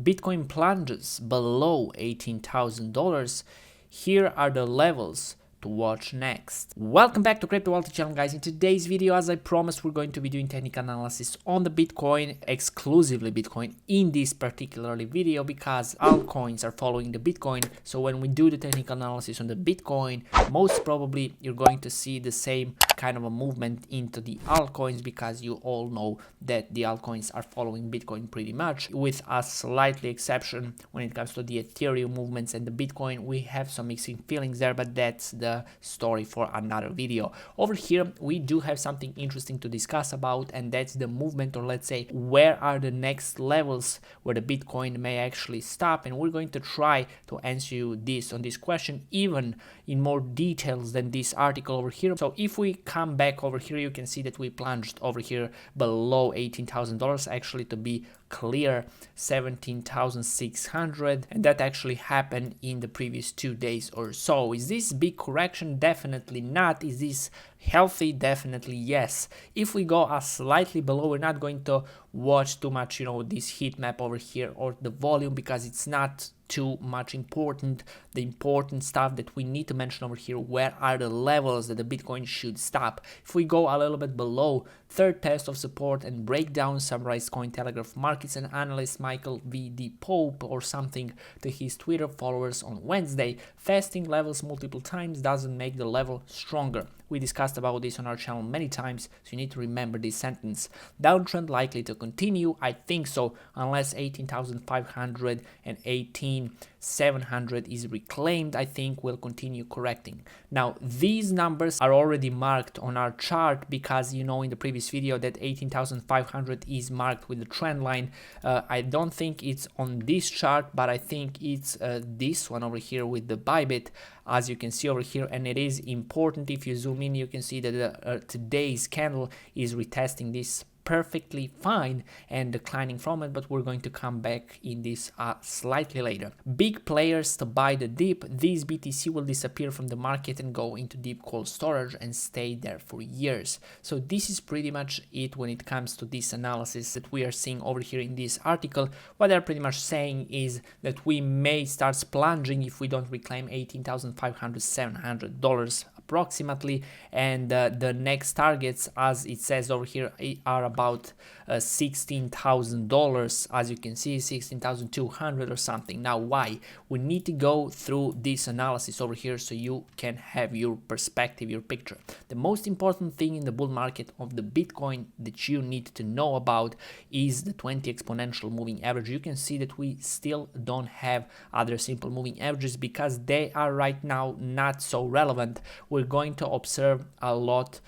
Bitcoin plunges below $18,000. Here are the levels to watch next. Welcome back to CryptoCurrency channel, guys. In today's video, as I promised, we're going to be doing technical analysis on the Bitcoin, exclusively Bitcoin in this particularly video, because altcoins are following the Bitcoin. So when we do the technical analysis on the Bitcoin, most probably you're going to see the same kind of a movement into the altcoins, because you all know that the altcoins are following Bitcoin pretty much, with a slightly exception when it comes to the Ethereum movements and the Bitcoin. We have some mixing feelings there, but that's the story for another video. Over here we do have something interesting to discuss about, and that's the movement, or let's say where are the next levels where the Bitcoin may actually stop, and we're going to try to answer you this on this question even in more details than this article over here. So if we come back over here, you can see that we plunged over here below $18,000, actually to be clear 17,600, and that actually happened in the previous 2 days or so. Is this big correction? Definitely not. Is this healthy? Definitely yes. If we go a slightly below, we're not going to watch too much, this heat map over here or the volume, because it's not too much important. The important stuff that we need to mention over here, where are the levels that the Bitcoin should stop. If we go a little bit below, third test of support and breakdown, summarized Cointelegraph markets and analyst Michael V.D. Pope or something to his Twitter followers on Wednesday. Fasting levels multiple times doesn't make the level stronger. We discussed about this on our channel many times, so you need to remember this sentence. Downtrend likely to continue? I think so, unless 18,500 and 18,700 is reclaimed. I think we'll continue correcting. Now, these numbers are already marked on our chart, because in the previous video that 18,500 is marked with the trend line. I don't think it's on this chart, but I think it's this one over here with the Bybit, as you can see over here, and it is important. If you zoom in, you can see that today's candle is retesting this perfectly fine and declining from it, but we're going to come back in this slightly later. Big players to buy the dip. These BTC will disappear from the market and go into deep cold storage and stay there for years. So this is pretty much it when it comes to this analysis that we are seeing over here in this article. What they're pretty much saying is that we may start plunging if we don't reclaim $18,500, $700 approximately, and the next targets, as it says over here, are about $16,000, as you can see, 16,200 or something. Now, why? We need to go through this analysis over here so you can have your perspective, your picture. The most important thing in the bull market of the Bitcoin that you need to know about is the 20 exponential moving average. You can see that we still don't have other simple moving averages, because they are right now not so relevant. We're going to observe a lot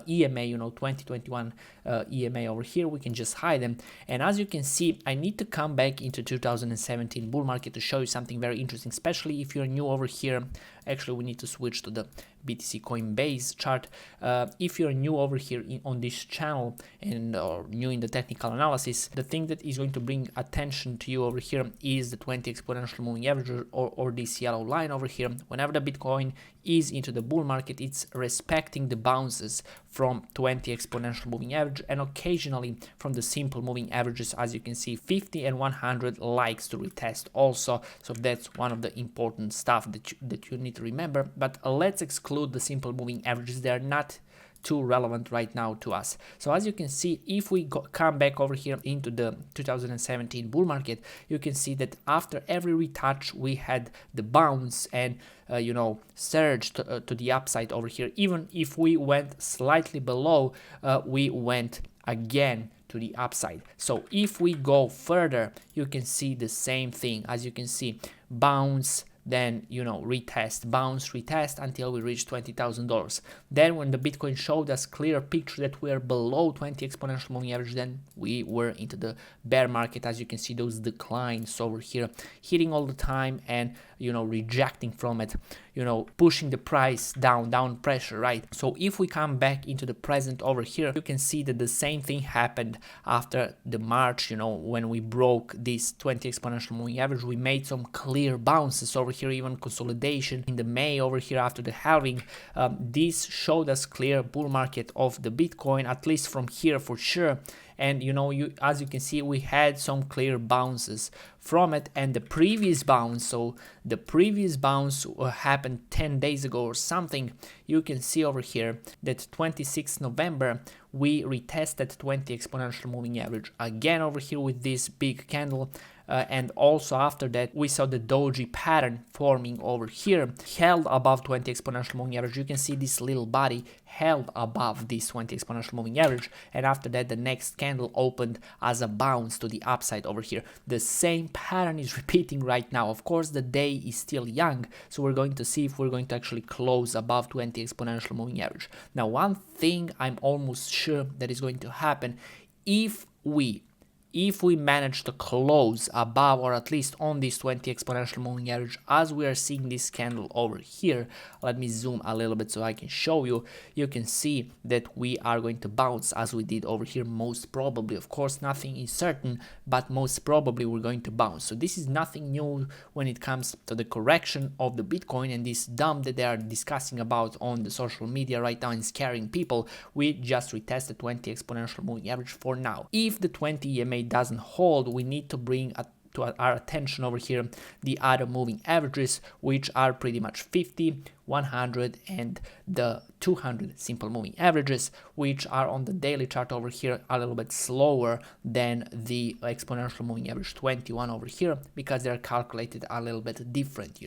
EMA, 2021 EMA over here. We can just hide them, and as you can see, I need to come back into 2017 bull market to show you something very interesting, especially if you're new over here. Actually, we need to switch to the BTC Coinbase chart. If you're new over here on this channel and or new in the technical analysis, the thing that is going to bring attention to you over here is the 20 exponential moving average, or this yellow line over here. Whenever the Bitcoin is into the bull market, it's respecting the bounces from 20 exponential moving average and occasionally from the simple moving averages. As you can see, 50 and 100 likes to retest also, so that's one of the important stuff that you need to remember. But let's exclude the simple moving averages. They're not too relevant right now to us. So as you can see, if we come back over here into the 2017 bull market, you can see that after every retouch we had the bounce and surge to the upside over here. Even if we went slightly below, we went again to the upside. So if we go further, you can see the same thing. As you can see, bounce, then retest, bounce, retest until we reach $20,000. Then when the Bitcoin showed us clear picture that we are below 20 exponential moving average, then we were into the bear market. As you can see, those declines over here hitting all the time and rejecting from it, pushing the price down pressure, right? So if we come back into the present over here, you can see that the same thing happened after the March, when we broke this 20 exponential moving average. We made some clear bounces over here, even consolidation in the May over here after the halving. This showed us clear bull market of the Bitcoin, at least from here for sure. and you as you can see, we had some clear bounces from it, and the previous bounce, so the previous bounce happened 10 days ago or something. You can see over here that 26th November we retested 20 exponential moving average again over here with this big candle. And also after that we saw the doji pattern forming over here, held above 20 exponential moving average. You can see this little body held above this 20 exponential moving average, and after that the next candle opened as a bounce to the upside over here. The same pattern is repeating right now. Of course the day is still young, so we're going to see if we're going to actually close above 20 exponential moving average. Now one thing I'm almost sure that is going to happen, if we manage to close above or at least on this 20 exponential moving average as we are seeing this candle over here, let me zoom a little bit so I can show you. You can see that we are going to bounce as we did over here, most probably. Of course nothing is certain, but most probably we're going to bounce. So this is nothing new when it comes to the correction of the Bitcoin and this dump that they are discussing about on the social media right now and scaring people. We just retested 20 exponential moving average for now. If the 20 EMA doesn't hold, we need to bring to our attention over here the other moving averages, which are pretty much 50, 100 and the 200 simple moving averages, which are on the daily chart over here a little bit slower than the exponential moving average 21 over here, because they're calculated a little bit different.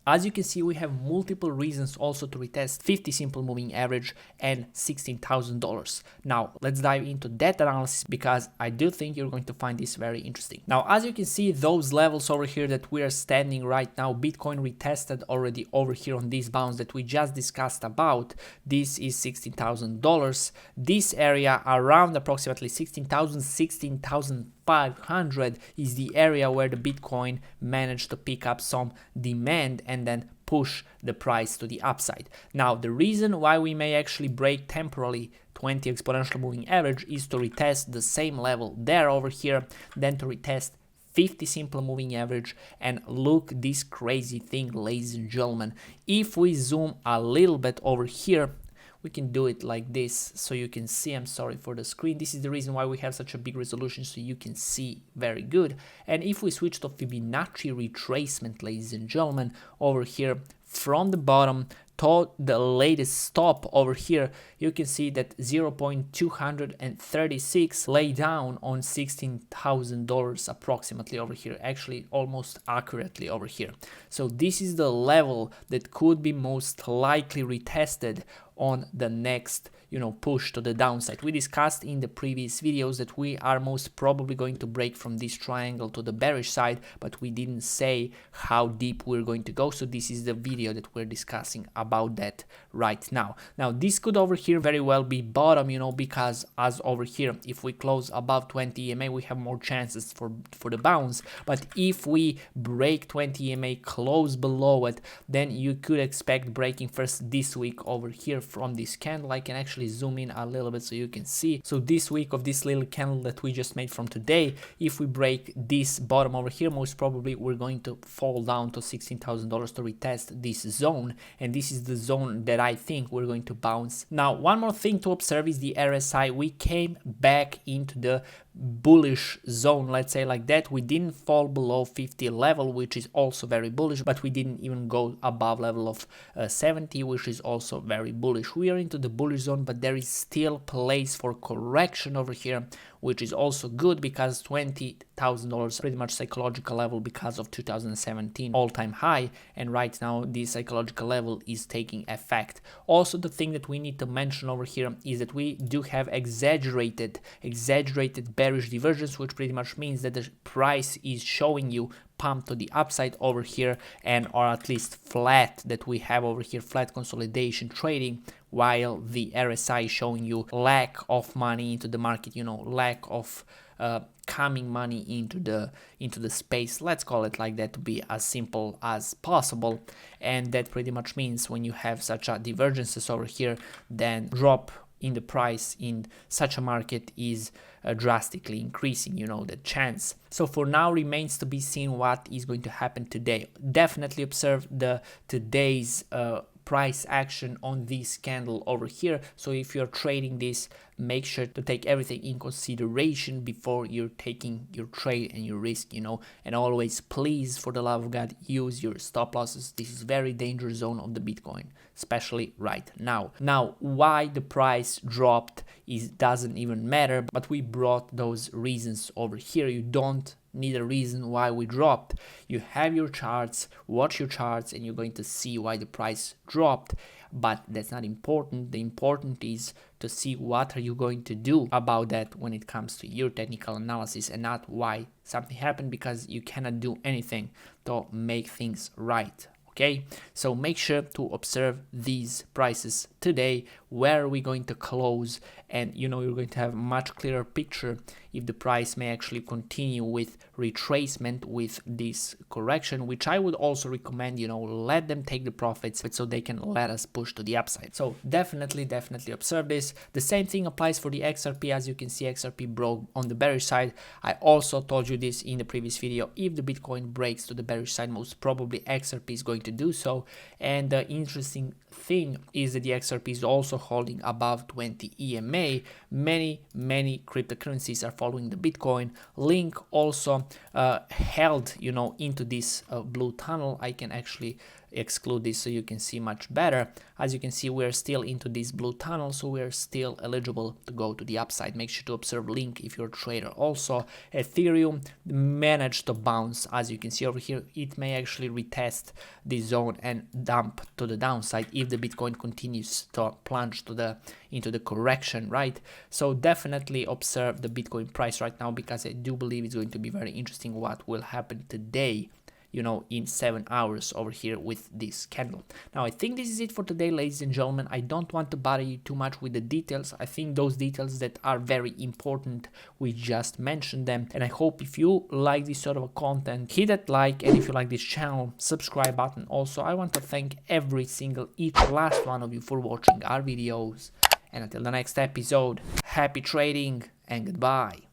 As you can see, we have multiple reasons also to retest 50 simple moving average and $16,000. Now let's dive into that analysis, because I do think you're going to find this very interesting. Now as you can see, those levels over here that we are standing right now, Bitcoin retested already over here on this bounce that we just discussed about. This is $16,000. This area around approximately 16,000, 16,500 is the area where the Bitcoin managed to pick up some demand and then push the price to the upside. Now the reason why we may actually break temporarily 20 exponential moving average is to retest the same level there over here, then to retest 50 simple moving average. And look this crazy thing, ladies and gentlemen. If we zoom a little bit over here, we can do it like this so you can see. I'm sorry for the screen. This is the reason why we have such a big resolution, so you can see very good. And if we switch to Fibonacci retracement, ladies and gentlemen, over here from the bottom to the latest stop over here, you can see that 0.236 lay down on $16,000 approximately over here, actually almost accurately over here. So this is the level that could be most likely retested on the next push to the downside. We discussed in the previous videos that we are most probably going to break from this triangle to the bearish side, but we didn't say how deep we're going to go, so this is the video that we're discussing about that right now. Now this could over here very well be bottom, because as over here, if we close above 20 EMA, we have more chances for the bounce. But if we break 20 EMA, close below it, then you could expect breaking first this week over here from this candle. I can actually zoom in a little bit so you can see. So this week of this little candle that we just made from today, if we break this bottom over here, most probably we're going to fall down to $16,000 to retest this zone, and this is the zone that I think we're going to bounce. Now one more thing to observe is the RSI. We came back into the bullish zone, let's say like that. We didn't fall below 50 level, which is also very bullish, but we didn't even go above level of 70, which is also very bullish. We are into the bullish zone, but there is still place for correction over here, which is also good, because $20,000 pretty much psychological level because of 2017 all-time high, and right now this psychological level is taking effect. Also the thing that we need to mention over here is that we do have exaggerated bearish divergence, which pretty much means that the price is showing you pump to the upside over here, and or at least flat that we have over here, flat consolidation trading, while the RSI is showing you lack of money into the market, lack of coming money into the space, let's call it like that to be as simple as possible. And that pretty much means when you have such a divergences over here, then drop in the price in such a market is drastically increasing, the chance. So for now remains to be seen what is going to happen today. Definitely observe the today's price action on this candle over here. So if you're trading this, make sure to take everything in consideration before you're taking your trade and your risk, and always, please, for the love of God, use your stop losses. This is very dangerous zone of the Bitcoin, especially right now. Now, why the price dropped doesn't even matter, but we brought those reasons over here. You don't need a reason why we dropped. You have your charts, watch your charts, and you're going to see why the price dropped. But that's not important. The important is to see what are you going to do about that when it comes to your technical analysis, and not why something happened, because you cannot do anything to make things right. Okay, so make sure to observe these prices today, where are we going to close, and you're going to have a much clearer picture if the price may actually continue with retracement with this correction, which I would also recommend, let them take the profits so they can let us push to the upside. So definitely observe this. The same thing applies for the XRP. As you can see, XRP broke on the bearish side. I also told you this in the previous video. If the Bitcoin breaks to the bearish side, most probably XRP is going to do so. And the interesting thing is that the XRP is also holding above 20 EMA. Many cryptocurrencies are following the Bitcoin. Link also held into this blue tunnel. I can actually exclude this so you can see much better. As you can see, we're still into this blue tunnel, so we're still eligible to go to the upside. Make sure to observe Link if you're a trader. Also, Ethereum managed to bounce. As you can see over here, it may actually retest this zone and dump to the downside if the Bitcoin continues to plunge into the correction, right? So definitely observe the Bitcoin price right now, because I do believe it's going to be very interesting what will happen today, in 7 hours over here with this candle. Now, I think this is it for today, ladies and gentlemen. I don't want to bother you too much with the details. I think those details that are very important, we just mentioned them. And I hope if you like this sort of content, hit that like, and if you like this channel, subscribe button. Also, I want to thank each last one of you for watching our videos. And until the next episode, happy trading and goodbye.